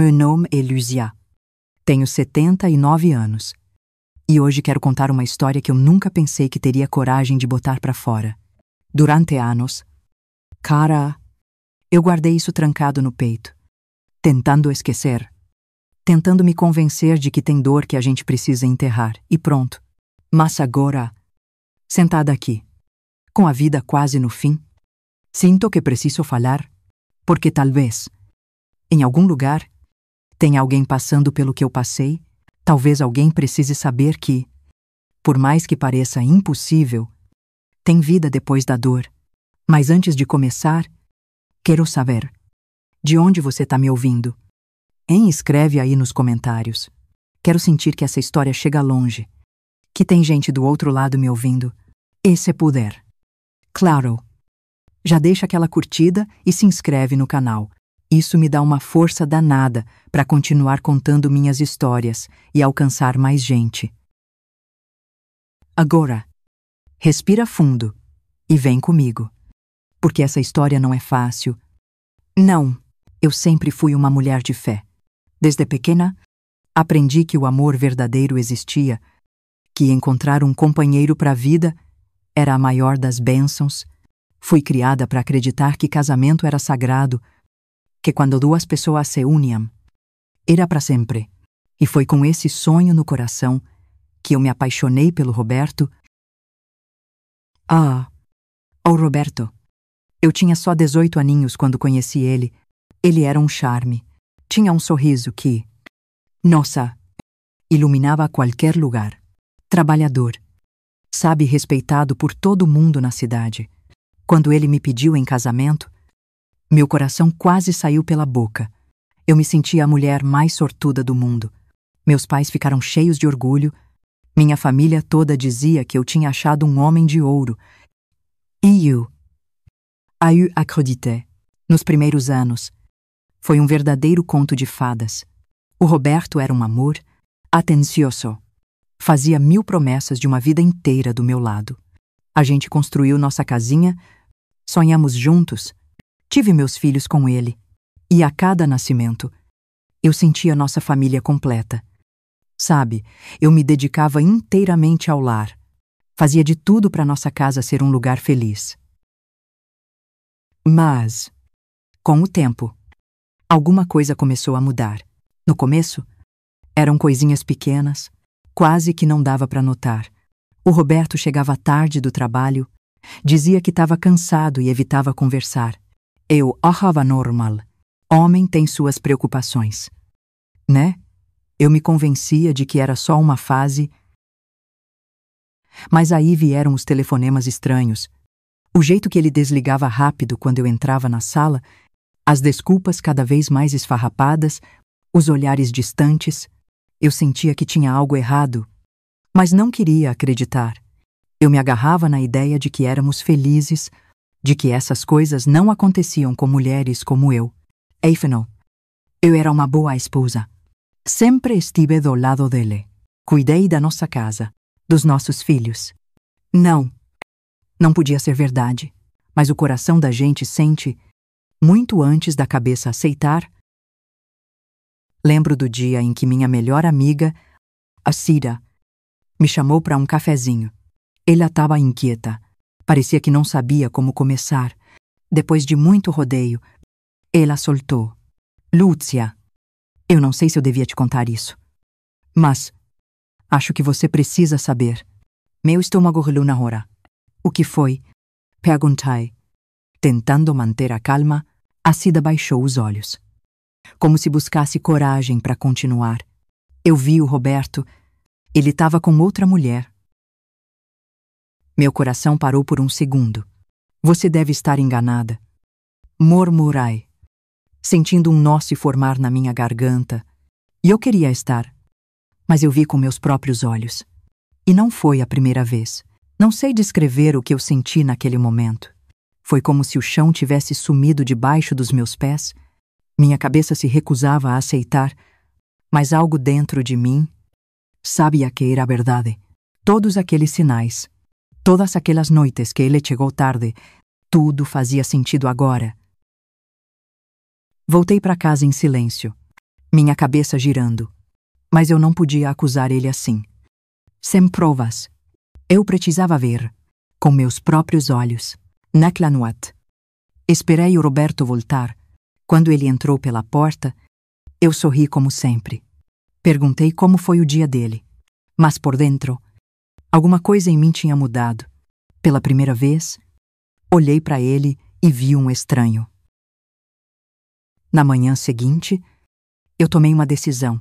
Meu nome é Luzia. Tenho 79 anos. E hoje quero contar uma história que eu nunca pensei que teria coragem de botar pra fora. Durante anos, eu guardei isso trancado no peito, tentando esquecer, tentando me convencer de que tem dor que a gente precisa enterrar, e pronto. Mas agora, sentada aqui, com a vida quase no fim, sinto que preciso falar, porque talvez, em algum lugar, tenha alguém passando pelo que eu passei. Talvez alguém precise saber que, por mais que pareça impossível, tem vida depois da dor. Mas antes de começar, quero saber, de onde você está me ouvindo? Escreve aí nos comentários. Quero sentir que essa história chega longe, que tem gente do outro lado me ouvindo. E se puder, claro, já deixa aquela curtida e se inscreve no canal. Isso me dá uma força danada para continuar contando minhas histórias e alcançar mais gente. Agora, respira fundo e vem comigo, porque essa história não é fácil. Não, eu sempre fui uma mulher de fé. Desde pequena, aprendi que o amor verdadeiro existia, que encontrar um companheiro para a vida era a maior das bênçãos. Fui criada para acreditar que casamento era sagrado, que quando duas pessoas se uniam, era para sempre. E foi com esse sonho no coração que eu me apaixonei pelo Roberto. O Roberto. Eu tinha só 18 aninhos quando conheci ele. Ele era um charme. Tinha um sorriso que, nossa, iluminava qualquer lugar. Trabalhador. Sabe, respeitado por todo mundo na cidade. Quando ele me pediu em casamento, meu coração quase saiu pela boca. Eu me sentia a mulher mais sortuda do mundo. Meus pais ficaram cheios de orgulho. Minha família toda dizia que eu tinha achado um homem de ouro. E eu acreditei. Nos primeiros anos, foi um verdadeiro conto de fadas. O Roberto era um amor atencioso. Fazia 1000 promessas de uma vida inteira do meu lado. A gente construiu nossa casinha, sonhamos juntos. Tive meus filhos com ele, e a cada nascimento, eu sentia nossa família completa. Sabe, eu me dedicava inteiramente ao lar. Fazia de tudo para nossa casa ser um lugar feliz. Mas, com o tempo, alguma coisa começou a mudar. No começo, eram coisinhas pequenas, quase que não dava para notar. O Roberto chegava tarde do trabalho, dizia que estava cansado e evitava conversar. Eu achava normal. Homem tem suas preocupações. Né? Eu me convencia de que era só uma fase. Mas aí vieram os telefonemas estranhos. O jeito que ele desligava rápido quando eu entrava na sala, as desculpas cada vez mais esfarrapadas, os olhares distantes. Eu sentia que tinha algo errado, mas não queria acreditar. Eu me agarrava na ideia de que éramos felizes, de que essas coisas não aconteciam com mulheres como eu. Afinal, eu era uma boa esposa. Sempre estive do lado dele. Cuidei da nossa casa, dos nossos filhos. Não podia ser verdade, mas o coração da gente sente muito antes da cabeça aceitar. Lembro do dia em que minha melhor amiga, a Cira, me chamou para um cafezinho. Ela estava inquieta. Parecia que não sabia como começar. Depois de muito rodeio, ela soltou. Luzia, eu não sei se eu devia te contar isso, mas acho que você precisa saber. Meu estômago relou na hora. O que foi? Perguntei. Tentando manter a calma, a Cida baixou os olhos, como se buscasse coragem para continuar. Eu vi o Roberto. Ele estava com outra mulher. Meu coração parou por um segundo. Você deve estar enganada. Murmurai, sentindo um nó se formar na minha garganta. E eu queria estar, mas eu vi com meus próprios olhos. E não foi a primeira vez. Não sei descrever o que eu senti naquele momento. Foi como se o chão tivesse sumido debaixo dos meus pés. Minha cabeça se recusava a aceitar, mas algo dentro de mim sabia que era verdade. Todos aqueles sinais, todas aquelas noites que ele chegou tarde, tudo fazia sentido agora. Voltei para casa em silêncio. minha cabeça girando. Mas eu não podia acusar ele assim. Sem provas. Eu precisava ver, com meus próprios olhos, naquela noite. Esperei o Roberto voltar. Quando ele entrou pela porta, eu sorri como sempre. Perguntei como foi o dia dele. Mas por dentro, alguma coisa em mim tinha mudado. Pela primeira vez, olhei para ele e vi um estranho. Na manhã seguinte, eu tomei uma decisão.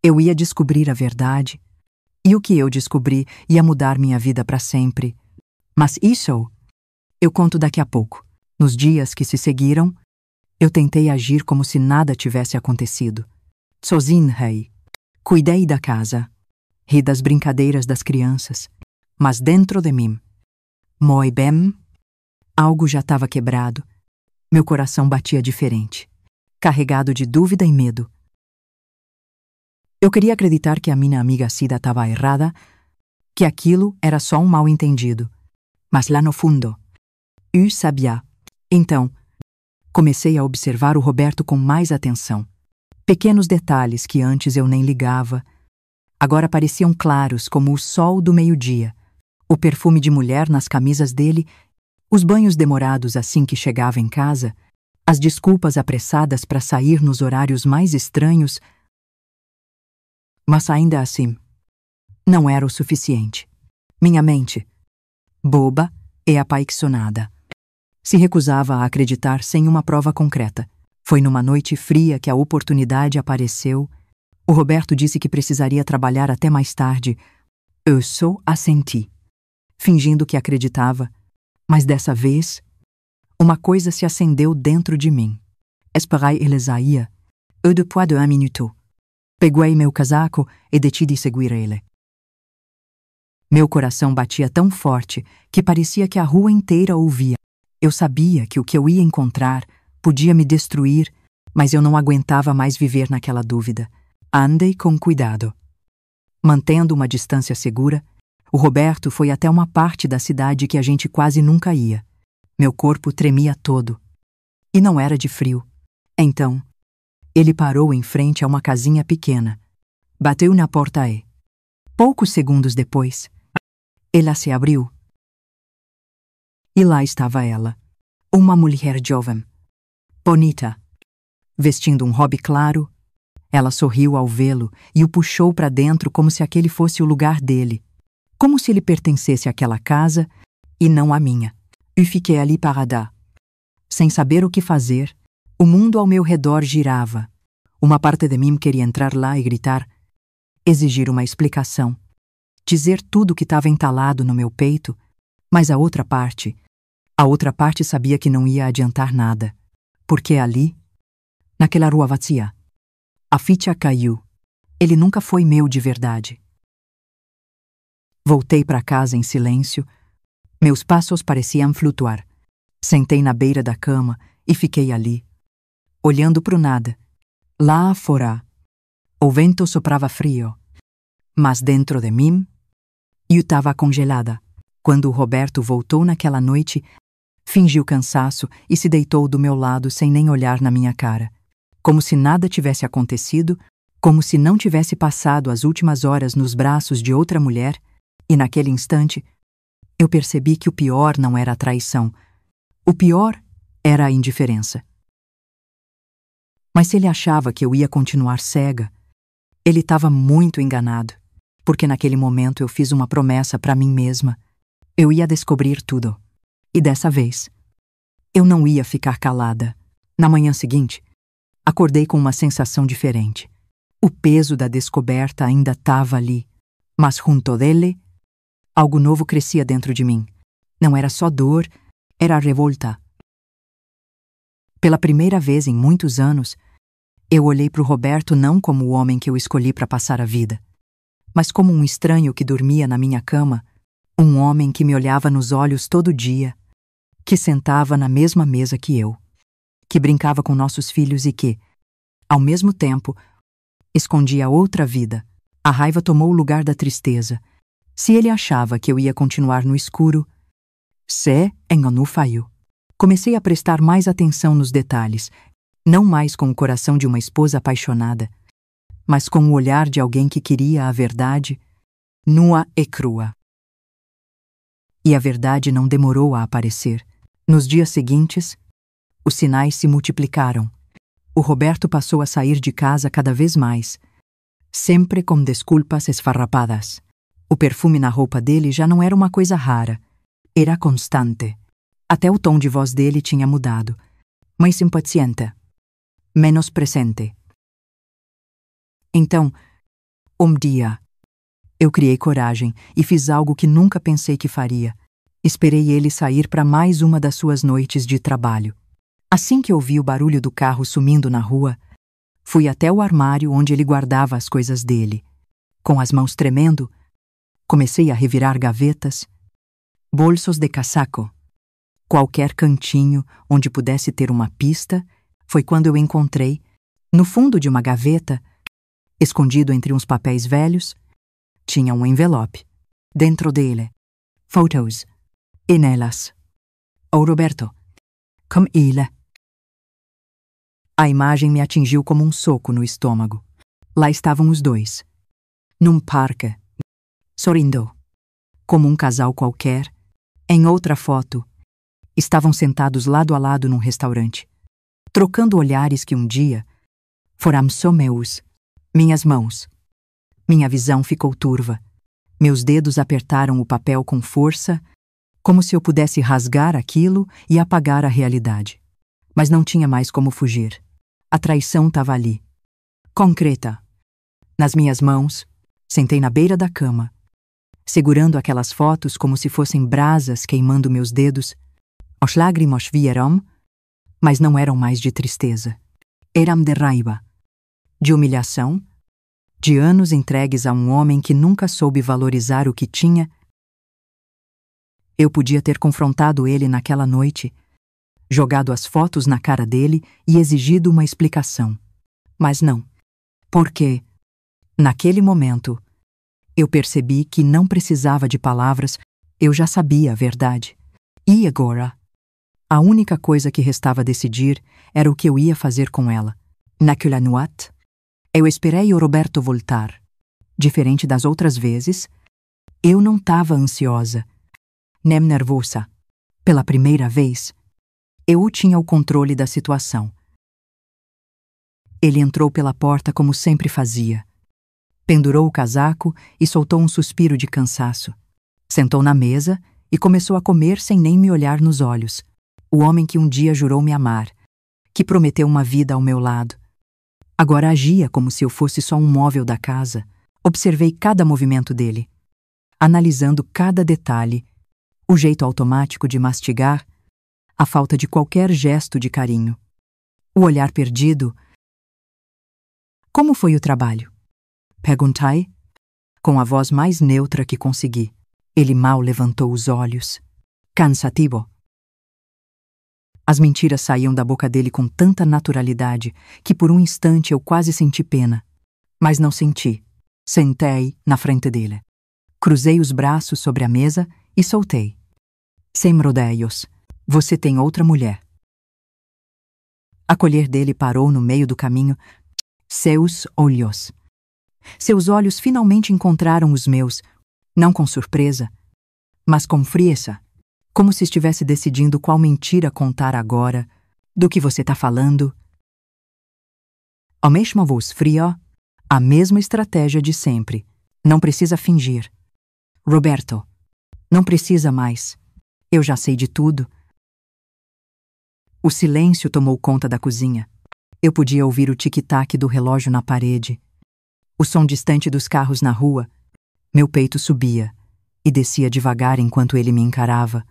Eu ia descobrir a verdade, e o que eu descobri ia mudar minha vida para sempre. Mas isso eu conto daqui a pouco. Nos dias que se seguiram, eu tentei agir como se nada tivesse acontecido. Sozinha, cuidei da casa, ri das brincadeiras das crianças, mas dentro de mim, muito bem, algo já estava quebrado. Meu coração batia diferente, carregado de dúvida e medo. Eu queria acreditar que a minha amiga Cida estava errada, que aquilo era só um mal-entendido. Mas lá no fundo, eu sabia. Então, comecei a observar o Roberto com mais atenção. Pequenos detalhes que antes eu nem ligava, agora pareciam claros como o sol do meio-dia. O perfume de mulher nas camisas dele, os banhos demorados assim que chegava em casa, as desculpas apressadas para sair nos horários mais estranhos. Mas ainda assim, não era o suficiente. Minha mente, boba e apaixonada, se recusava a acreditar sem uma prova concreta. Foi numa noite fria que a oportunidade apareceu. O Roberto disse que precisaria trabalhar até mais tarde. Eu só assenti, fingindo que acreditava, mas dessa vez, uma coisa se acendeu dentro de mim. Esperai ele sair, e depois de 1 minuto. Peguei meu casaco e decidi seguir ele. Meu coração batia tão forte que parecia que a rua inteira ouvia. Eu sabia que o que eu ia encontrar podia me destruir, mas eu não aguentava mais viver naquela dúvida. Andei com cuidado. Mantendo uma distância segura, o Roberto foi até uma parte da cidade que a gente quase nunca ia. Meu corpo tremia todo. E não era de frio. Então, ele parou em frente a uma casinha pequena. Bateu na porta e, poucos segundos depois, ela se abriu. E lá estava ela, uma mulher jovem, bonita, vestindo um robe claro. Ela sorriu ao vê-lo e o puxou para dentro como se aquele fosse o lugar dele, como se ele pertencesse àquela casa e não à minha. Eu fiquei ali parada, sem saber o que fazer. O mundo ao meu redor girava. Uma parte de mim queria entrar lá e gritar, exigir uma explicação, dizer tudo o que estava entalado no meu peito, mas a outra parte sabia que não ia adiantar nada, porque ali, naquela rua vazia, a ficha caiu. Ele nunca foi meu de verdade. Voltei para casa em silêncio. Meus passos pareciam flutuar. Sentei na beira da cama e fiquei ali, olhando para o nada. Lá fora, o vento soprava frio, mas dentro de mim, eu estava congelada. Quando o Roberto voltou naquela noite, fingiu cansaço e se deitou do meu lado sem nem olhar na minha cara, como se nada tivesse acontecido, como se não tivesse passado as últimas horas nos braços de outra mulher, e naquele instante, eu percebi que o pior não era a traição. O pior era a indiferença. Mas se ele achava que eu ia continuar cega, ele estava muito enganado, porque naquele momento eu fiz uma promessa para mim mesma. Eu ia descobrir tudo. E dessa vez, eu não ia ficar calada. Na manhã seguinte, acordei com uma sensação diferente. O peso da descoberta ainda estava ali, mas junto dele, algo novo crescia dentro de mim. Não era só dor, era a revolta. Pela primeira vez em muitos anos, eu olhei para o Roberto não como o homem que eu escolhi para passar a vida, mas como um estranho que dormia na minha cama, um homem que me olhava nos olhos todo dia, que sentava na mesma mesa que eu, que brincava com nossos filhos e que, ao mesmo tempo, escondia outra vida. A raiva tomou o lugar da tristeza. Se ele achava que eu ia continuar no escuro, se enganou feio. Comecei a prestar mais atenção nos detalhes, não mais com o coração de uma esposa apaixonada, mas com o olhar de alguém que queria a verdade, nua e crua. E a verdade não demorou a aparecer. Nos dias seguintes, os sinais se multiplicaram. O Roberto passou a sair de casa cada vez mais, sempre com desculpas esfarrapadas. O perfume na roupa dele já não era uma coisa rara, era constante. Até o tom de voz dele tinha mudado. Mais impaciente, menos presente. Então, um dia, eu criei coragem e fiz algo que nunca pensei que faria. Esperei ele sair para mais uma das suas noites de trabalho. Assim que ouvi o barulho do carro sumindo na rua, fui até o armário onde ele guardava as coisas dele. Com as mãos tremendo, comecei a revirar gavetas, bolsos de casaco. Qualquer cantinho onde pudesse ter uma pista, foi quando eu encontrei, no fundo de uma gaveta, escondido entre uns papéis velhos, tinha um envelope. Dentro dele, fotos. E nelas, o Roberto, com ele. A imagem me atingiu como um soco no estômago. Lá estavam os dois, num parque, sorrindo, como um casal qualquer. Em outra foto, estavam sentados lado a lado num restaurante, trocando olhares que um dia foram só meus, minhas mãos. Minha visão ficou turva. Meus dedos apertaram o papel com força, como se eu pudesse rasgar aquilo e apagar a realidade. Mas não tinha mais como fugir. A traição estava ali, concreta. Nas minhas mãos, sentei na beira da cama, segurando aquelas fotos como se fossem brasas queimando meus dedos. Os lágrimos vieram, mas não eram mais de tristeza. Eram de raiva, de humilhação, de anos entregues a um homem que nunca soube valorizar o que tinha. Eu podia ter confrontado ele naquela noite, jogado as fotos na cara dele e exigido uma explicação. Mas não, porque, naquele momento, eu percebi que não precisava de palavras, eu já sabia a verdade. E agora? A única coisa que restava decidir era o que eu ia fazer com ela. Naquela noite, eu esperei o Roberto voltar. Diferente das outras vezes, eu não estava ansiosa, nem nervosa. Pela primeira vez, eu tinha o controle da situação. Ele entrou pela porta como sempre fazia. Pendurou o casaco e soltou um suspiro de cansaço. Sentou na mesa e começou a comer sem nem me olhar nos olhos. O homem que um dia jurou me amar, que prometeu uma vida ao meu lado. Agora agia como se eu fosse só um móvel da casa. Observei cada movimento dele, analisando cada detalhe, o jeito automático de mastigar, a falta de qualquer gesto de carinho, o olhar perdido. Como foi o trabalho? Perguntei, com a voz mais neutra que consegui. Ele mal levantou os olhos. Cansativo. As mentiras saíam da boca dele com tanta naturalidade que por um instante eu quase senti pena. Mas não senti. Sentei na frente dele. Cruzei os braços sobre a mesa e soltei. Sem rodeios. Você tem outra mulher. A colher dele parou no meio do caminho. Seus olhos finalmente encontraram os meus, não com surpresa, mas com frieza, como se estivesse decidindo qual mentira contar agora. Do que você está falando? A mesma voz fria, a mesma estratégia de sempre. Não precisa fingir. Roberto, não precisa mais. Eu já sei de tudo. O silêncio tomou conta da cozinha. Eu podia ouvir o tic-tac do relógio na parede, o som distante dos carros na rua. Meu peito subia e descia devagar enquanto ele me encarava.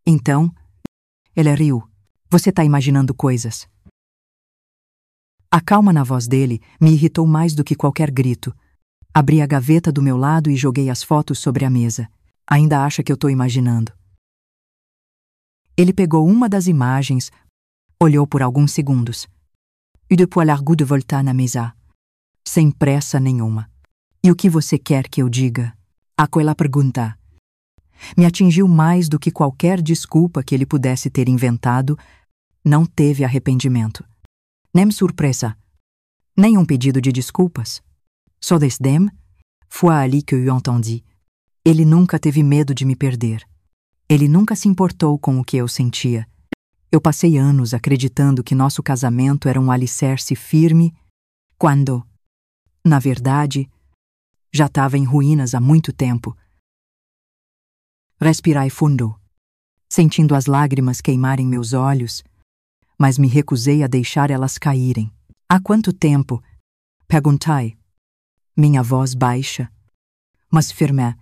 Então, ele riu. Você está imaginando coisas. A calma na voz dele me irritou mais do que qualquer grito. Abri a gaveta do meu lado e joguei as fotos sobre a mesa. Ainda acha que eu estou imaginando? Ele pegou uma das imagens, olhou por alguns segundos. E depois largou de voltar na mesa, sem pressa nenhuma. E o que você quer que eu diga? Aquela pergunta me atingiu mais do que qualquer desculpa que ele pudesse ter inventado. Não teve arrependimento, nem surpresa, nem um pedido de desculpas. Só desdém, foi ali que eu entendi. Ele nunca teve medo de me perder. Ele nunca se importou com o que eu sentia. Eu passei anos acreditando que nosso casamento era um alicerce firme, quando, na verdade, já estava em ruínas há muito tempo. Respirai fundo, sentindo as lágrimas queimarem meus olhos, mas me recusei a deixar elas caírem. Há quanto tempo? Perguntei. Minha voz baixa, mas firme.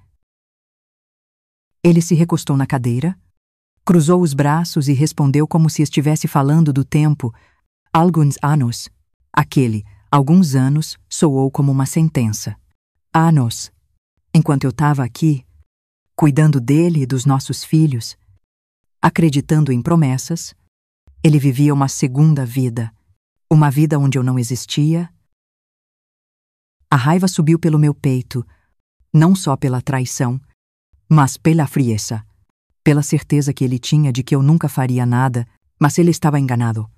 Ele se recostou na cadeira, cruzou os braços e respondeu como se estivesse falando do tempo. Alguns anos. Aquele, alguns anos, soou como uma sentença. Anos. Enquanto eu estava aqui, cuidando dele e dos nossos filhos, acreditando em promessas, ele vivia uma segunda vida. Uma vida onde eu não existia. A raiva subiu pelo meu peito, não só pela traição, mas pela frieza, pela certeza que ele tinha de que eu nunca faria nada, mas ele estava enganado.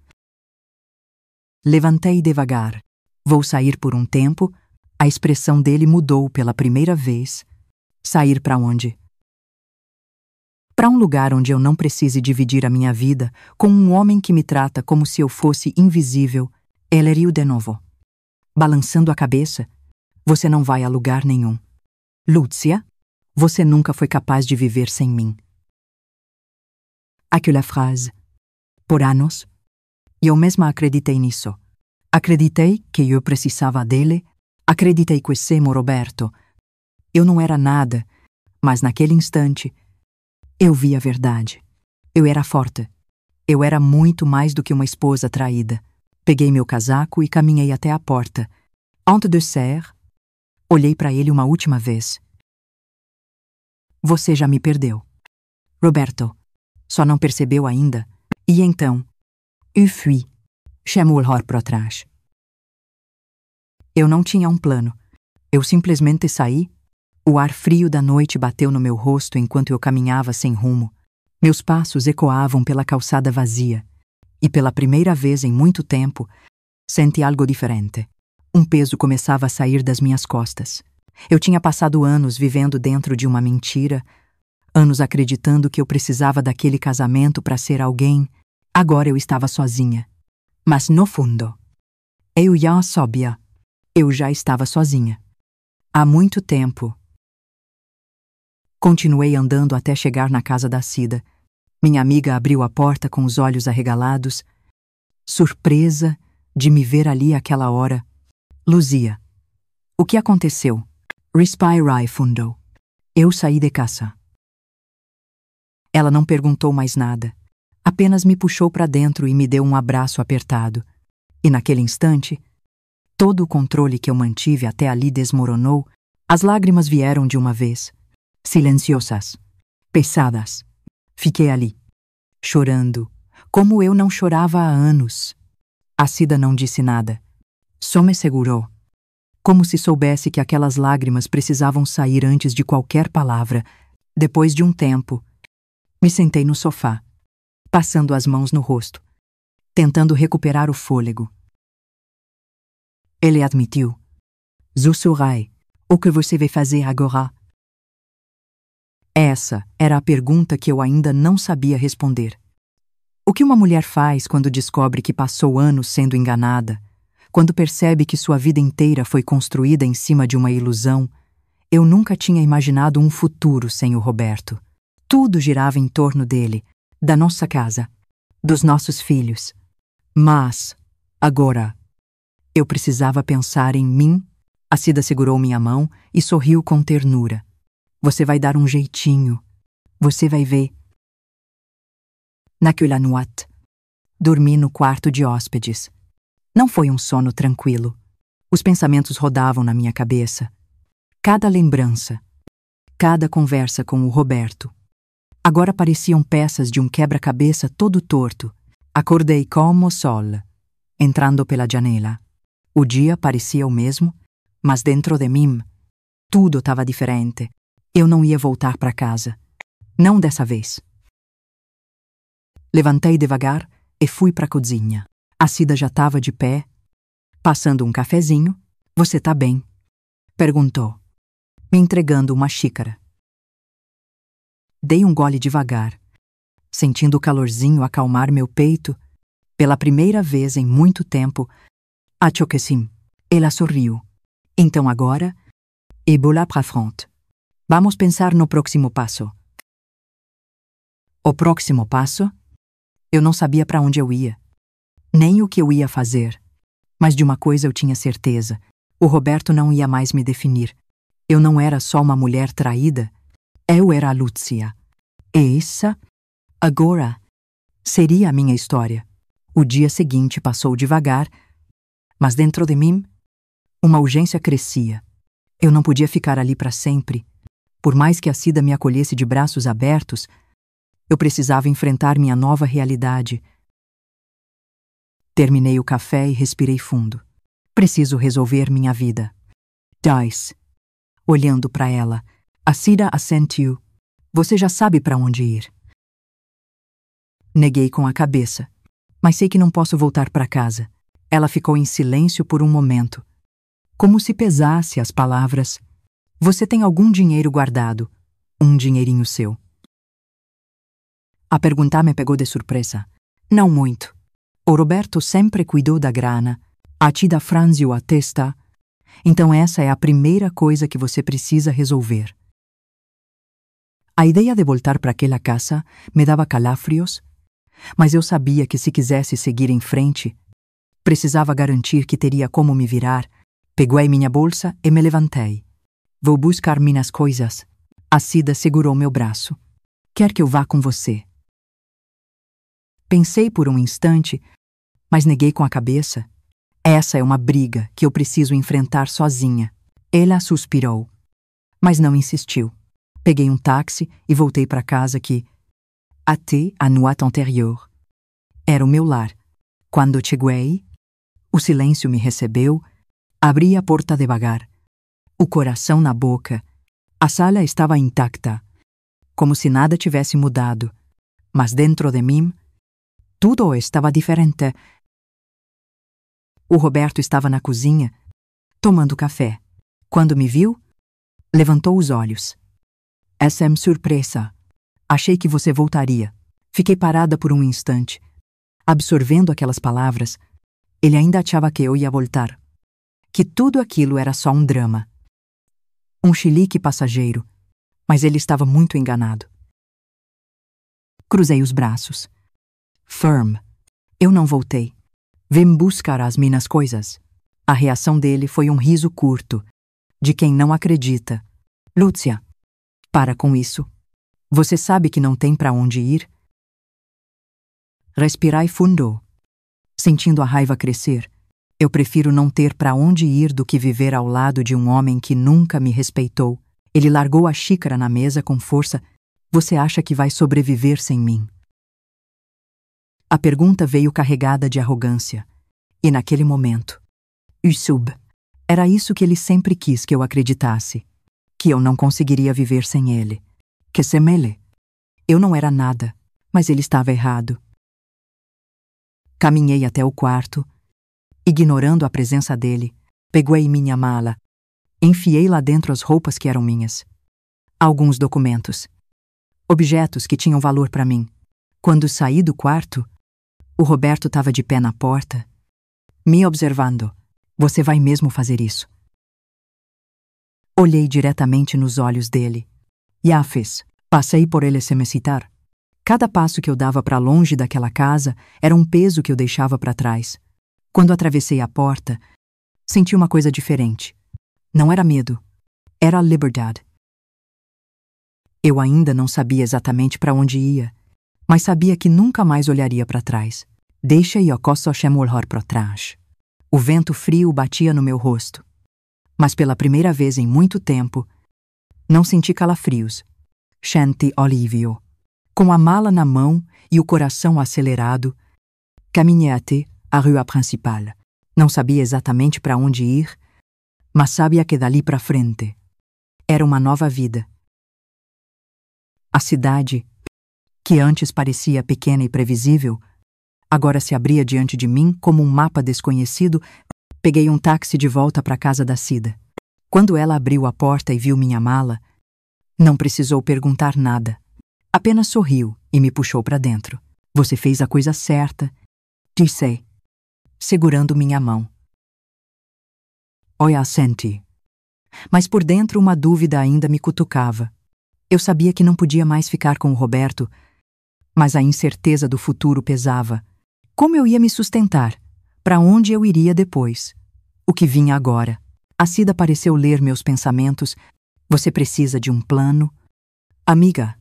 Levantei devagar. Vou sair por um tempo. A expressão dele mudou pela primeira vez. Sair para onde? Para um lugar onde eu não precise dividir a minha vida com um homem que me trata como se eu fosse invisível. Ele riu de novo, balançando a cabeça. Você não vai a lugar nenhum. Lúcia, você nunca foi capaz de viver sem mim. Aquela frase. Por anos, eu mesma acreditei nisso. Acreditei que eu precisava dele. Acreditei que Semo Roberto. Eu não era nada, mas naquele instante, eu vi a verdade. Eu era forte. Eu era muito mais do que uma esposa traída. Peguei meu casaco e caminhei até a porta. Antes de sair, olhei para ele uma última vez. Você já me perdeu. Roberto, só não percebeu ainda. E então, eu fui. Chamou-o para trás. Eu não tinha um plano. Eu simplesmente saí. O ar frio da noite bateu no meu rosto enquanto eu caminhava sem rumo. Meus passos ecoavam pela calçada vazia. E pela primeira vez em muito tempo, senti algo diferente. Um peso começava a sair das minhas costas. Eu tinha passado anos vivendo dentro de uma mentira, anos acreditando que eu precisava daquele casamento para ser alguém. Agora eu estava sozinha. Mas no fundo, eu já sabia. Eu já estava sozinha. Há muito tempo. Continuei andando até chegar na casa da Cida. Minha amiga abriu a porta com os olhos arregalados, surpresa de me ver ali àquela hora. Luzia. O que aconteceu? Respirai fundo. Eu saí de casa. Ela não perguntou mais nada. Apenas me puxou para dentro e me deu um abraço apertado. E naquele instante, todo o controle que eu mantive até ali desmoronou. As lágrimas vieram de uma vez. Silenciosas. Pesadas. Fiquei ali, chorando, como eu não chorava há anos. A Cida não disse nada. Só me segurou, como se soubesse que aquelas lágrimas precisavam sair antes de qualquer palavra. Depois de um tempo, me sentei no sofá, passando as mãos no rosto, tentando recuperar o fôlego. Ele admitiu. Je saurai. O que você vai fazer agora? Essa era a pergunta que eu ainda não sabia responder. O que uma mulher faz quando descobre que passou anos sendo enganada, quando percebe que sua vida inteira foi construída em cima de uma ilusão? Eu nunca tinha imaginado um futuro sem o Roberto. Tudo girava em torno dele, da nossa casa, dos nossos filhos. Mas, agora, eu precisava pensar em mim. A Cida segurou minha mão e sorriu com ternura. Você vai dar um jeitinho. Você vai ver. Naquela noite, dormi no quarto de hóspedes. Não foi um sono tranquilo. Os pensamentos rodavam na minha cabeça. Cada lembrança, cada conversa com o Roberto. Agora pareciam peças de um quebra-cabeça todo torto. Acordei como o sol, entrando pela janela. O dia parecia o mesmo, mas dentro de mim, tudo estava diferente. Eu não ia voltar para casa. Não dessa vez. Levantei devagar e fui para a cozinha. A Cida já estava de pé, passando um cafezinho. Você tá bem? Perguntou, me entregando uma xícara. Dei um gole devagar, sentindo o calorzinho acalmar meu peito. Pela primeira vez em muito tempo, acho que sim. Ela sorriu. Então agora, e bola pra frente. Vamos pensar no próximo passo. O próximo passo? Eu não sabia para onde eu ia, nem o que eu ia fazer. Mas de uma coisa eu tinha certeza: o Roberto não ia mais me definir. Eu não era só uma mulher traída, eu era a Lúcia. E essa, agora, seria a minha história. O dia seguinte passou devagar, mas dentro de mim, uma urgência crescia. Eu não podia ficar ali para sempre. Por mais que a Cida me acolhesse de braços abertos, eu precisava enfrentar minha nova realidade. Terminei o café e respirei fundo. Preciso resolver minha vida. Dice. Olhando para ela, a Cida assentiu. Você já sabe para onde ir. Neguei com a cabeça. Mas sei que não posso voltar para casa. Ela ficou em silêncio por um momento, como se pesasse as palavras. Você tem algum dinheiro guardado? Um dinheirinho seu? A pergunta me pegou de surpresa. Não muito. O Roberto sempre cuidou da grana. A Cida franziu a testa. Então essa é a primeira coisa que você precisa resolver. A ideia de voltar para aquela casa me dava calafrios, mas eu sabia que se quisesse seguir em frente, precisava garantir que teria como me virar. Peguei minha bolsa e me levantei. Vou buscar minhas coisas. A Cida segurou meu braço. Quer que eu vá com você? Pensei por um instante, mas neguei com a cabeça. Essa é uma briga que eu preciso enfrentar sozinha. Ela suspirou, mas não insistiu. Peguei um táxi e voltei para casa que, até a noite anterior, era o meu lar. Quando cheguei, o silêncio me recebeu. Abri a porta devagar, o coração na boca. A sala estava intacta, como se nada tivesse mudado. Mas dentro de mim, tudo estava diferente. O Roberto estava na cozinha, tomando café. Quando me viu, levantou os olhos. Essa é uma surpresa. Achei que você voltaria. Fiquei parada por um instante, absorvendo aquelas palavras. Ele ainda achava que eu ia voltar, que tudo aquilo era só um drama. Um chilique passageiro, mas ele estava muito enganado. Cruzei os braços. Firm. Eu não voltei. Vem buscar as minhas coisas. A reação dele foi um riso curto, de quem não acredita. Lúcia, para com isso. Você sabe que não tem para onde ir? Respirai fundo. Sentindo a raiva crescer, eu prefiro não ter para onde ir do que viver ao lado de um homem que nunca me respeitou. Ele largou a xícara na mesa com força. Você acha que vai sobreviver sem mim? A pergunta veio carregada de arrogância. E naquele momento, Usub, era isso que ele sempre quis que eu acreditasse. Que eu não conseguiria viver sem ele. Que sem ele, eu não era nada, mas ele estava errado. Caminhei até o quarto. Ignorando a presença dele, peguei minha mala. Enfiei lá dentro as roupas que eram minhas. Alguns documentos. Objetos que tinham valor para mim. Quando saí do quarto, o Roberto estava de pé na porta, me observando. Você vai mesmo fazer isso? Olhei diretamente nos olhos dele. Já fiz. Passei por ele sem me citar. Cada passo que eu dava para longe daquela casa era um peso que eu deixava para trás. Quando atravessei a porta, senti uma coisa diferente. Não era medo, era liberdade. Eu ainda não sabia exatamente para onde ia, mas sabia que nunca mais olharia para trás. Deixei o cosso olhar para trás. O vento frio batia no meu rosto. Mas pela primeira vez em muito tempo, não senti calafrios. Senti alívio. Com a mala na mão e o coração acelerado, caminhei até a rua principal. Não sabia exatamente para onde ir, mas sabia que dali para frente era uma nova vida. A cidade, que antes parecia pequena e previsível, agora se abria diante de mim como um mapa desconhecido. Peguei um táxi de volta para a casa da Cida. Quando ela abriu a porta e viu minha mala, não precisou perguntar nada. Apenas sorriu e me puxou para dentro. Você fez a coisa certa, disse, segurando minha mão. Eu assenti. Mas por dentro uma dúvida ainda me cutucava. Eu sabia que não podia mais ficar com o Roberto, mas a incerteza do futuro pesava. Como eu ia me sustentar? Para onde eu iria depois? O que vinha agora? A Cida pareceu ler meus pensamentos. Você precisa de um plano? Amiga.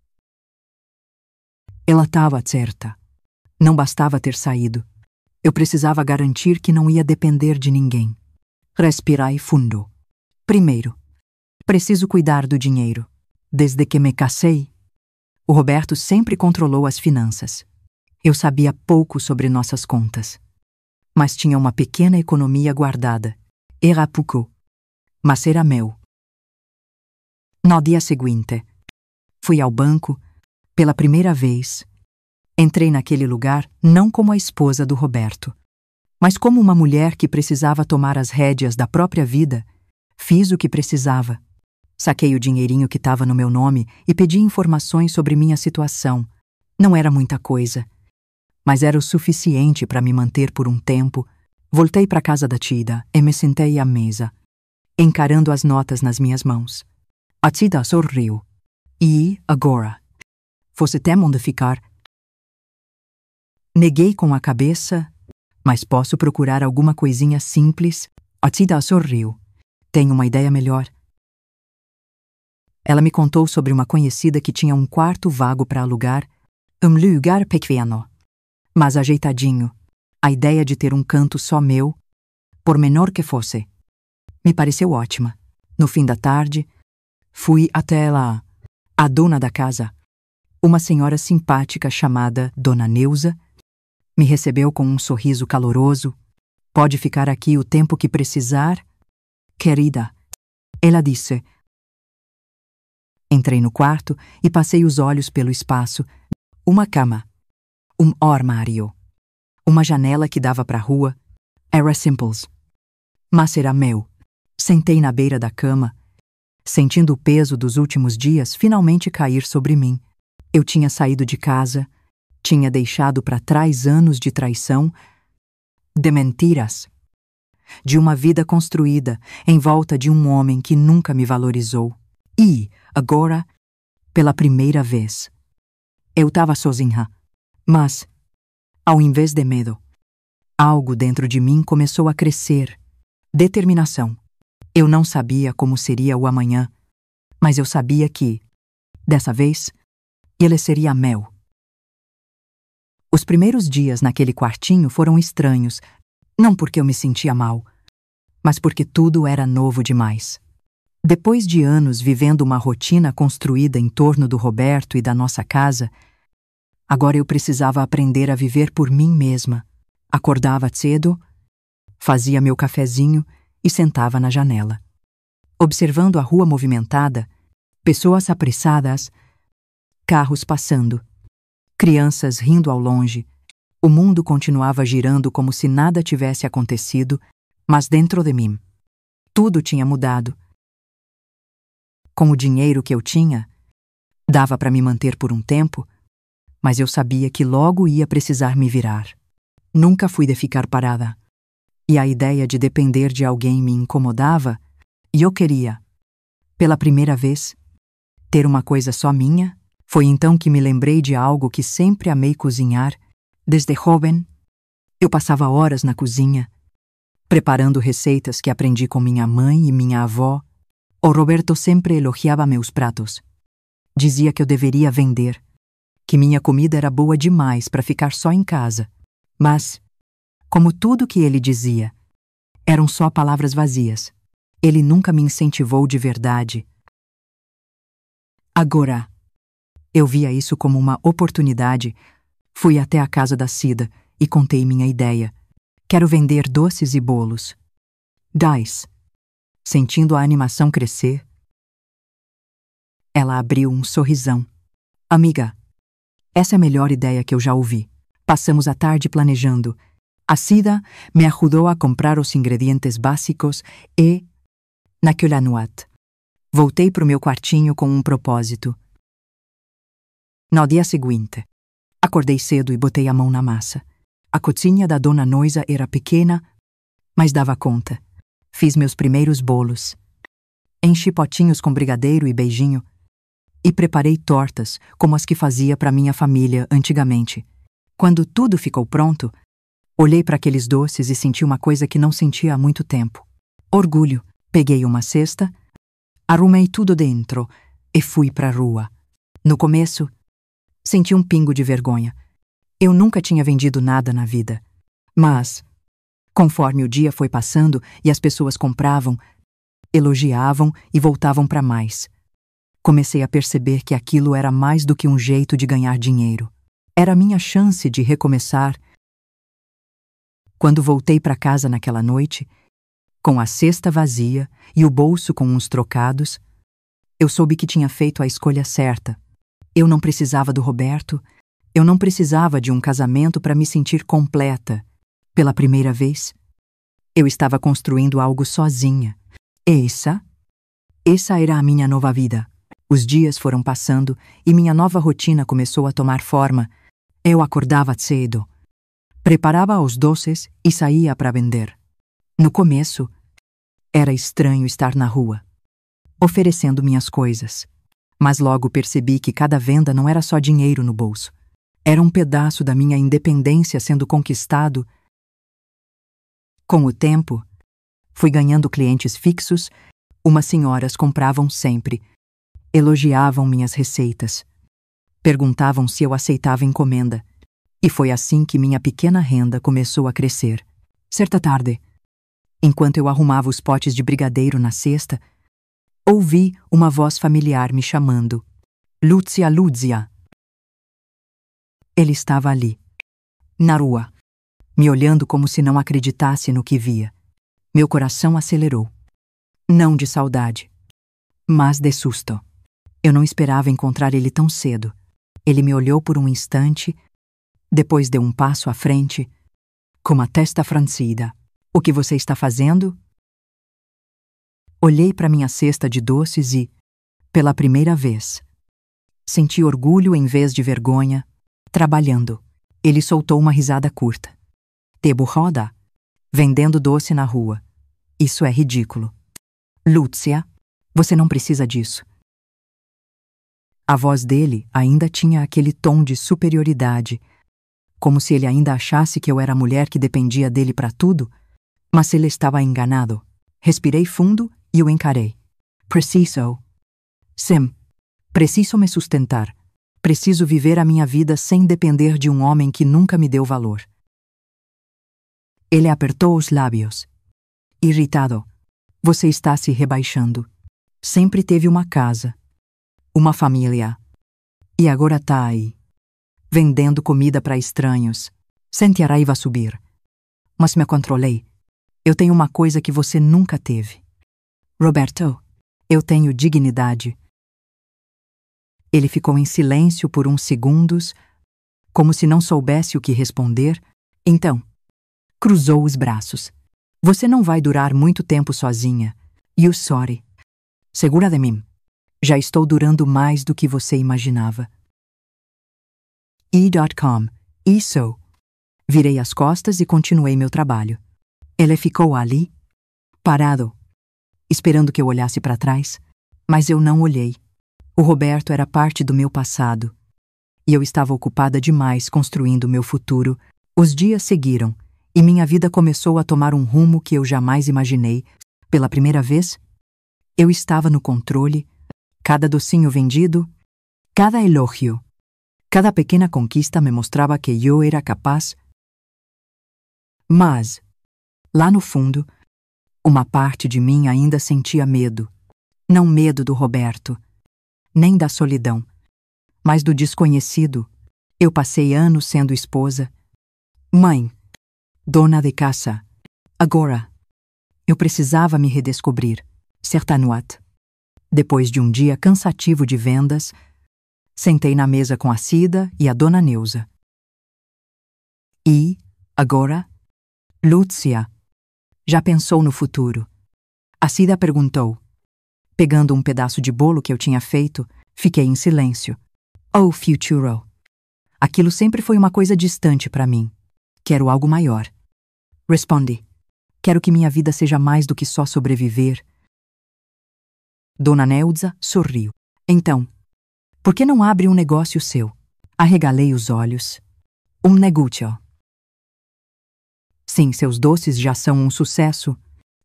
Ela estava certa. Não bastava ter saído. Eu precisava garantir que não ia depender de ninguém. Respirai fundo. Primeiro, preciso cuidar do dinheiro. Desde que me casei, o Roberto sempre controlou as finanças. Eu sabia pouco sobre nossas contas, mas tinha uma pequena economia guardada. Era pouco, mas era meu. No dia seguinte, fui ao banco pela primeira vez. Entrei naquele lugar não como a esposa do Roberto, mas como uma mulher que precisava tomar as rédeas da própria vida. Fiz o que precisava. Saquei o dinheirinho que estava no meu nome e pedi informações sobre minha situação. Não era muita coisa, mas era o suficiente para me manter por um tempo. Voltei para a casa da Cida e me sentei à mesa, encarando as notas nas minhas mãos. A Cida sorriu. E agora? Você tem onde ficar? Neguei com a cabeça, mas posso procurar alguma coisinha simples. A Cida sorriu. Tenho uma ideia melhor. Ela me contou sobre uma conhecida que tinha um quarto vago para alugar, lugar pequeno, mas ajeitadinho. A ideia de ter um canto só meu, por menor que fosse, me pareceu ótima. No fim da tarde, fui até lá. A dona da casa, uma senhora simpática chamada Dona Neuza, me recebeu com um sorriso caloroso. Pode ficar aqui o tempo que precisar, querida, ela disse. Entrei no quarto e passei os olhos pelo espaço. Uma cama, um armário, uma janela que dava para a rua. Era simples, mas era meu. Sentei na beira da cama, sentindo o peso dos últimos dias finalmente cair sobre mim. Eu tinha saído de casa, tinha deixado para trás anos de traição, de mentiras, de uma vida construída em volta de um homem que nunca me valorizou. E, agora, pela primeira vez, eu estava sozinha. Mas, ao invés de medo, algo dentro de mim começou a crescer. Determinação. Eu não sabia como seria o amanhã, mas eu sabia que, dessa vez, ele seria meu. Os primeiros dias naquele quartinho foram estranhos, não porque eu me sentia mal, mas porque tudo era novo demais. Depois de anos vivendo uma rotina construída em torno do Roberto e da nossa casa, agora eu precisava aprender a viver por mim mesma. Acordava cedo, fazia meu cafezinho e sentava na janela. Observando a rua movimentada, pessoas apressadas, carros passando, crianças rindo ao longe. O mundo continuava girando como se nada tivesse acontecido, mas dentro de mim, tudo tinha mudado. Com o dinheiro que eu tinha, dava para me manter por um tempo, mas eu sabia que logo ia precisar me virar. Nunca fui de ficar parada. E a ideia de depender de alguém me incomodava, e eu queria, pela primeira vez, ter uma coisa só minha. Foi então que me lembrei de algo que sempre amei cozinhar. Desde jovem, eu passava horas na cozinha, preparando receitas que aprendi com minha mãe e minha avó. O Roberto sempre elogiava meus pratos. Dizia que eu deveria vender, que minha comida era boa demais para ficar só em casa. Mas, como tudo que ele dizia, eram só palavras vazias. Ele nunca me incentivou de verdade. Agora, eu via isso como uma oportunidade. Fui até a casa da Cida e contei minha ideia. Quero vender doces e bolos. Dais. Sentindo a animação crescer, ela abriu um sorrisão. Amiga, essa é a melhor ideia que eu já ouvi. Passamos a tarde planejando. A Cida me ajudou a comprar os ingredientes básicos e Naquela noite, voltei para o meu quartinho com um propósito. No dia seguinte, acordei cedo e botei a mão na massa. A cozinha da Dona Noisa era pequena, mas dava conta. Fiz meus primeiros bolos. Enchi potinhos com brigadeiro e beijinho e preparei tortas como as que fazia para minha família antigamente. Quando tudo ficou pronto, olhei para aqueles doces e senti uma coisa que não sentia há muito tempo. Orgulho. Peguei uma cesta, arrumei tudo dentro e fui para a rua. No começo, senti um pingo de vergonha. Eu nunca tinha vendido nada na vida. Mas, conforme o dia foi passando e as pessoas compravam, elogiavam e voltavam para mais, comecei a perceber que aquilo era mais do que um jeito de ganhar dinheiro. Era a minha chance de recomeçar. Quando voltei para casa naquela noite, com a cesta vazia e o bolso com uns trocados, eu soube que tinha feito a escolha certa. Eu não precisava do Roberto, eu não precisava de um casamento para me sentir completa. Pela primeira vez, eu estava construindo algo sozinha. Essa era a minha nova vida. Os dias foram passando e minha nova rotina começou a tomar forma. Eu acordava cedo, preparava os doces e saía para vender. No começo, era estranho estar na rua, oferecendo minhas coisas. Mas logo percebi que cada venda não era só dinheiro no bolso. Era um pedaço da minha independência sendo conquistado. Com o tempo, fui ganhando clientes fixos. Umas senhoras compravam sempre, elogiavam minhas receitas, perguntavam se eu aceitava encomenda. E foi assim que minha pequena renda começou a crescer. Certa tarde, enquanto eu arrumava os potes de brigadeiro na cesta, ouvi uma voz familiar me chamando. Lúcia, Lúcia. Ele estava ali, na rua, me olhando como se não acreditasse no que via. Meu coração acelerou. Não de saudade, mas de susto. Eu não esperava encontrar ele tão cedo. Ele me olhou por um instante, depois deu um passo à frente, com a testa franzida. O que você está fazendo? Olhei para minha cesta de doces e, pela primeira vez, senti orgulho em vez de vergonha. Trabalhando. Ele soltou uma risada curta. Te burroda? Vendendo doce na rua. Isso é ridículo. Lúcia, você não precisa disso. A voz dele ainda tinha aquele tom de superioridade, como se ele ainda achasse que eu era a mulher que dependia dele para tudo. Mas ele estava enganado. Respirei fundo e o encarei. Preciso. Sim, preciso me sustentar. Preciso viver a minha vida sem depender de um homem que nunca me deu valor. Ele apertou os lábios. Irritado. Você está se rebaixando. Sempre teve uma casa, uma família. E agora está aí, vendendo comida para estranhos. Sente a raiva subir. Mas me controlei. Eu tenho uma coisa que você nunca teve. Roberto, eu tenho dignidade. Ele ficou em silêncio por uns segundos, como se não soubesse o que responder. Então, cruzou os braços. Você não vai durar muito tempo sozinha. You sorry. Segura de mim. Já estou durando mais do que você imaginava. E.com. Isso. Virei as costas e continuei meu trabalho. Ele ficou ali, parado, esperando que eu olhasse para trás, mas eu não olhei. O Roberto era parte do meu passado, e eu estava ocupada demais construindo meu futuro. Os dias seguiram, e minha vida começou a tomar um rumo que eu jamais imaginei. Pela primeira vez, eu estava no controle. Cada docinho vendido, cada elogio, cada pequena conquista me mostrava que eu era capaz. Mas, lá no fundo, uma parte de mim ainda sentia medo. Não medo do Roberto, nem da solidão, mas do desconhecido. Eu passei anos sendo esposa, mãe, dona de casa. Agora, eu precisava me redescobrir. Certa noite, depois de um dia cansativo de vendas, sentei na mesa com a Cida e a dona Neuza. E, agora, Lúcia, já pensou no futuro? A Cida perguntou. Pegando um pedaço de bolo que eu tinha feito, fiquei em silêncio. Oh, futuro. Aquilo sempre foi uma coisa distante para mim. Quero algo maior. Respondi. Quero que minha vida seja mais do que só sobreviver. Dona Neudza sorriu. Então, por que não abre um negócio seu? Arregalei os olhos. Um negócio. Sim, seus doces já são um sucesso.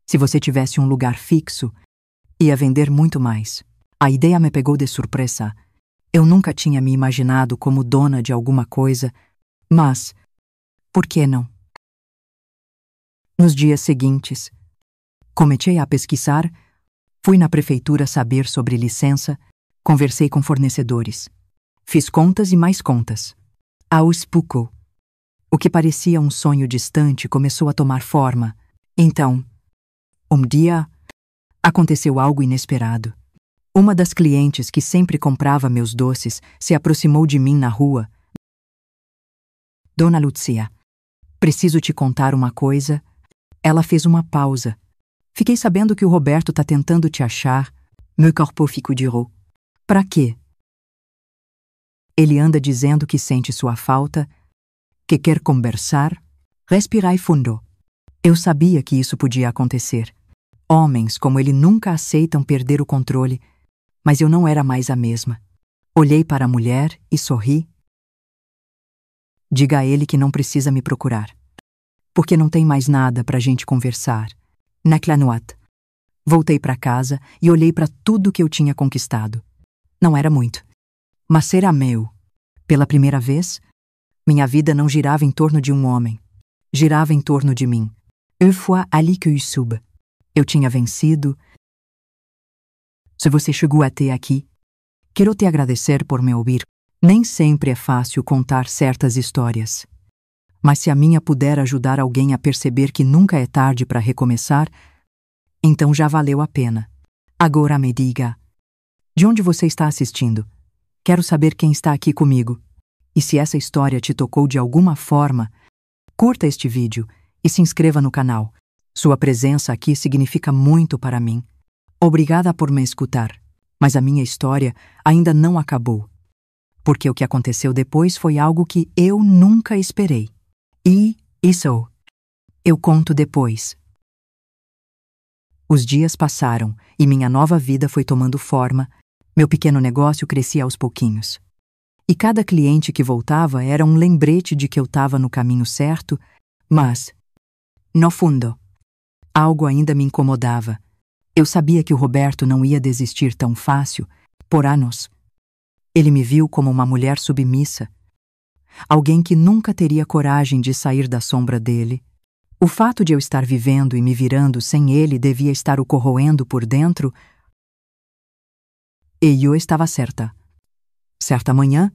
Se você tivesse um lugar fixo, ia vender muito mais. A ideia me pegou de surpresa. Eu nunca tinha me imaginado como dona de alguma coisa, mas por que não? Nos dias seguintes, comecei a pesquisar, fui na prefeitura saber sobre licença, conversei com fornecedores. Fiz contas e mais contas. Aos poucos, o que parecia um sonho distante começou a tomar forma. Então, um dia, aconteceu algo inesperado. Uma das clientes que sempre comprava meus doces se aproximou de mim na rua. Dona Lúcia, preciso te contar uma coisa. Ela fez uma pausa. Fiquei sabendo que o Roberto tá tentando te achar. Meu corpo ficou de ro. Pra quê? Ele anda dizendo que sente sua falta, que quer conversar. Respirai fundo. Eu sabia que isso podia acontecer. Homens como ele nunca aceitam perder o controle, mas eu não era mais a mesma. Olhei para a mulher e sorri. Diga a ele que não precisa me procurar, porque não tem mais nada para a gente conversar. Naquela noite, voltei para casa e olhei para tudo que eu tinha conquistado. Não era muito, mas era meu. Pela primeira vez, minha vida não girava em torno de um homem. Girava em torno de mim. Une fois ali que eu soube. Eu tinha vencido. Se você chegou até aqui, quero te agradecer por me ouvir. Nem sempre é fácil contar certas histórias. Mas se a minha puder ajudar alguém a perceber que nunca é tarde para recomeçar, então já valeu a pena. Agora me diga, de onde você está assistindo? Quero saber quem está aqui comigo. E se essa história te tocou de alguma forma, curta este vídeo e se inscreva no canal. Sua presença aqui significa muito para mim. Obrigada por me escutar, mas a minha história ainda não acabou. Porque o que aconteceu depois foi algo que eu nunca esperei. E isso eu conto depois. Os dias passaram e minha nova vida foi tomando forma. Meu pequeno negócio crescia aos pouquinhos. E cada cliente que voltava era um lembrete de que eu estava no caminho certo, mas, no fundo, algo ainda me incomodava. Eu sabia que o Roberto não ia desistir tão fácil, por anos. Ele me viu como uma mulher submissa, alguém que nunca teria coragem de sair da sombra dele. O fato de eu estar vivendo e me virando sem ele devia estar o corroendo por dentro. E eu estava certa. Certa manhã,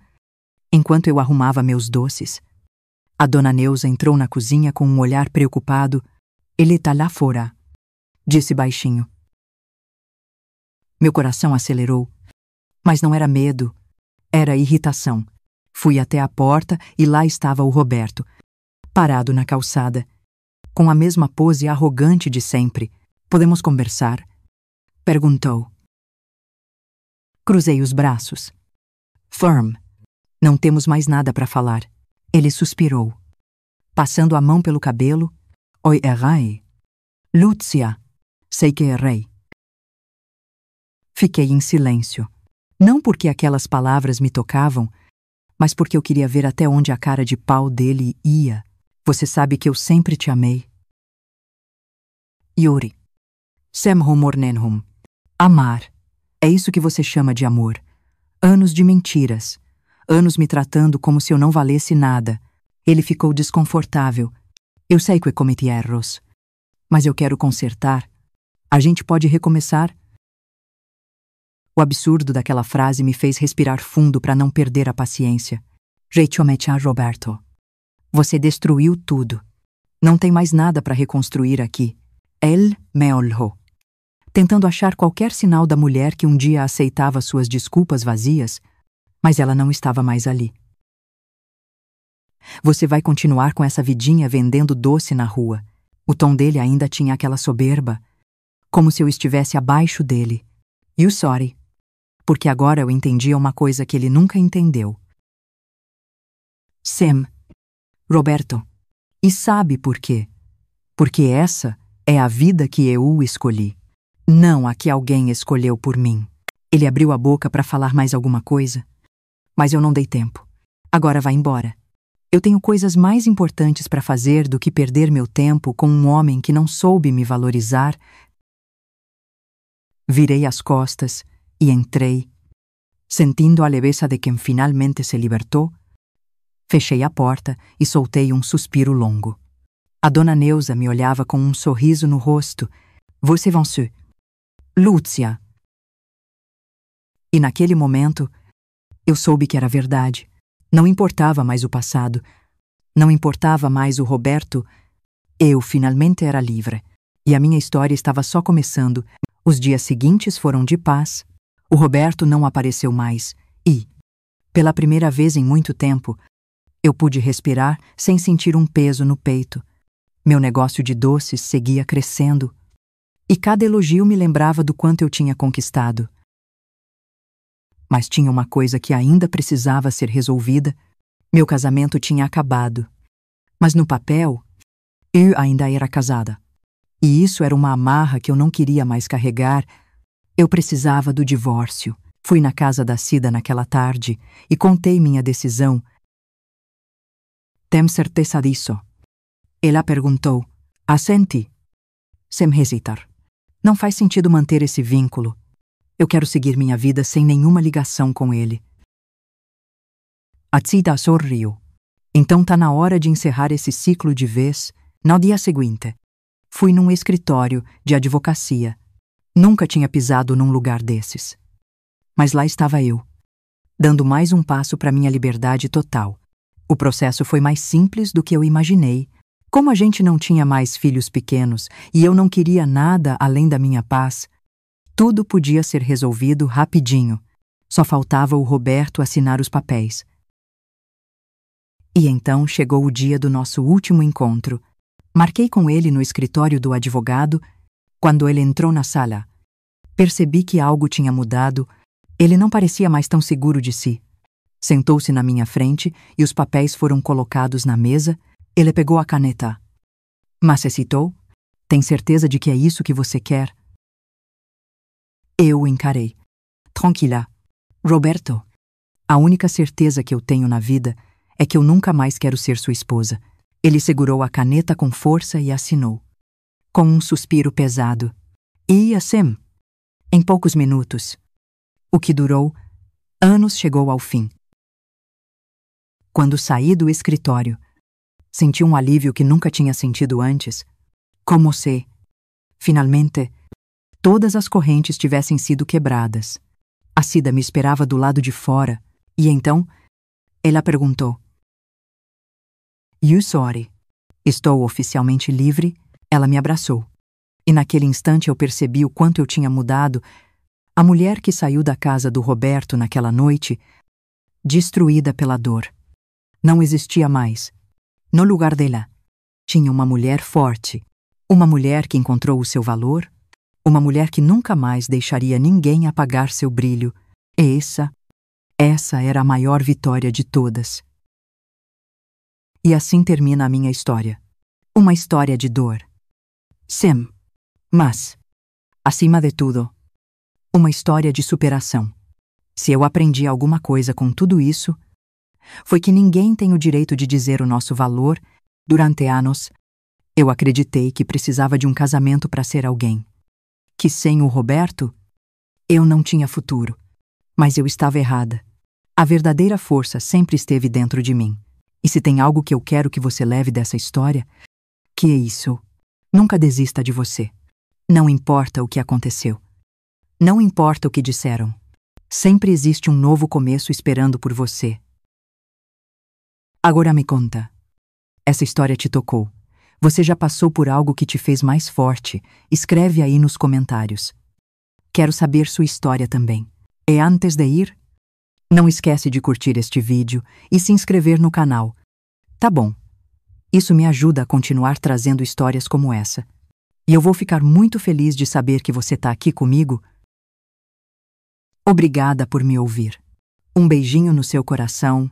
enquanto eu arrumava meus doces, a dona Neuza entrou na cozinha com um olhar preocupado. Ele tá lá fora, disse baixinho. Meu coração acelerou, mas não era medo, era irritação. Fui até a porta e lá estava o Roberto, parado na calçada, com a mesma pose arrogante de sempre. Podemos conversar? Perguntou. Cruzei os braços. Firm. Não temos mais nada para falar. Ele suspirou, passando a mão pelo cabelo. Oi, errei. Lúcia, sei que errei. Fiquei em silêncio. Não porque aquelas palavras me tocavam, mas porque eu queria ver até onde a cara de pau dele ia. Você sabe que eu sempre te amei. Yuri. Semhum ornenhum. Amar. É isso que você chama de amor. Anos de mentiras. Anos me tratando como se eu não valesse nada. Ele ficou desconfortável. Eu sei que cometi erros. Mas eu quero consertar. A gente pode recomeçar? O absurdo daquela frase me fez respirar fundo para não perder a paciência. Roberto. Você destruiu tudo. Não tem mais nada para reconstruir aqui. Ele me olhou, tentando achar qualquer sinal da mulher que um dia aceitava suas desculpas vazias, mas ela não estava mais ali. Você vai continuar com essa vidinha vendendo doce na rua. O tom dele ainda tinha aquela soberba. como se eu estivesse abaixo dele. You sorry. Porque agora eu entendia uma coisa que ele nunca entendeu. Sam. Roberto. E sabe por quê? Porque essa é a vida que eu escolhi, não a que alguém escolheu por mim. Ele abriu a boca para falar mais alguma coisa, mas eu não dei tempo. Agora vai embora. Eu tenho coisas mais importantes para fazer do que perder meu tempo com um homem que não soube me valorizar. Virei as costas e entrei, sentindo a leveza de quem finalmente se libertou. Fechei a porta e soltei um suspiro longo. A dona Neuza me olhava com um sorriso no rosto. Você venceu. Lúcia. E naquele momento, eu soube que era verdade. Não importava mais o passado. Não importava mais o Roberto. Eu finalmente era livre. E a minha história estava só começando. Os dias seguintes foram de paz. O Roberto não apareceu mais. E, pela primeira vez em muito tempo, eu pude respirar sem sentir um peso no peito. Meu negócio de doces seguia crescendo. E cada elogio me lembrava do quanto eu tinha conquistado. Mas tinha uma coisa que ainda precisava ser resolvida. Meu casamento tinha acabado. Mas no papel, eu ainda era casada. E isso era uma amarra que eu não queria mais carregar. Eu precisava do divórcio. Fui na casa da Cida naquela tarde e contei minha decisão. Tem certeza disso? Ela perguntou. Assenti. Sem hesitar. Não faz sentido manter esse vínculo. Eu quero seguir minha vida sem nenhuma ligação com ele. A Cida sorriu. Então tá na hora de encerrar esse ciclo de vez. No dia seguinte, fui num escritório de advocacia. Nunca tinha pisado num lugar desses. Mas lá estava eu, dando mais um passo para minha liberdade total. O processo foi mais simples do que eu imaginei. Como a gente não tinha mais filhos pequenos e eu não queria nada além da minha paz, tudo podia ser resolvido rapidinho. Só faltava o Roberto assinar os papéis. E então chegou o dia do nosso último encontro. Marquei com ele no escritório do advogado. Quando ele entrou na sala, percebi que algo tinha mudado. Ele não parecia mais tão seguro de si. Sentou-se na minha frente e os papéis foram colocados na mesa. Ele pegou a caneta. Mas hesitou? Tem certeza de que é isso que você quer? Eu o encarei. Tranquila. Roberto, a única certeza que eu tenho na vida é que eu nunca mais quero ser sua esposa. Ele segurou a caneta com força e assinou. Com um suspiro pesado. E assim, em poucos minutos, o que durou anos chegou ao fim. Quando saí do escritório, senti um alívio que nunca tinha sentido antes, como se, finalmente, todas as correntes tivessem sido quebradas. A Cida me esperava do lado de fora, e então, ela perguntou. You sorry. Estou oficialmente livre? Ela me abraçou. E naquele instante eu percebi o quanto eu tinha mudado. A mulher que saiu da casa do Roberto naquela noite, destruída pela dor. Não existia mais. No lugar dela, tinha uma mulher forte. Uma mulher que encontrou o seu valor. Uma mulher que nunca mais deixaria ninguém apagar seu brilho. E essa era a maior vitória de todas. E assim termina a minha história. Uma história de dor. Sim, mas, acima de tudo, uma história de superação. Se eu aprendi alguma coisa com tudo isso, foi que ninguém tem o direito de dizer o nosso valor. Durante anos, eu acreditei que precisava de um casamento para ser alguém. Que sem o Roberto, eu não tinha futuro. Mas eu estava errada. A verdadeira força sempre esteve dentro de mim. E se tem algo que eu quero que você leve dessa história, que é isso. Nunca desista de você. Não importa o que aconteceu. Não importa o que disseram. Sempre existe um novo começo esperando por você. Agora me conta. Essa história te tocou. Você já passou por algo que te fez mais forte? Escreve aí nos comentários. Quero saber sua história também. E antes de ir, não esquece de curtir este vídeo e se inscrever no canal. Tá bom. Isso me ajuda a continuar trazendo histórias como essa. E eu vou ficar muito feliz de saber que você está aqui comigo. Obrigada por me ouvir. Um beijinho no seu coração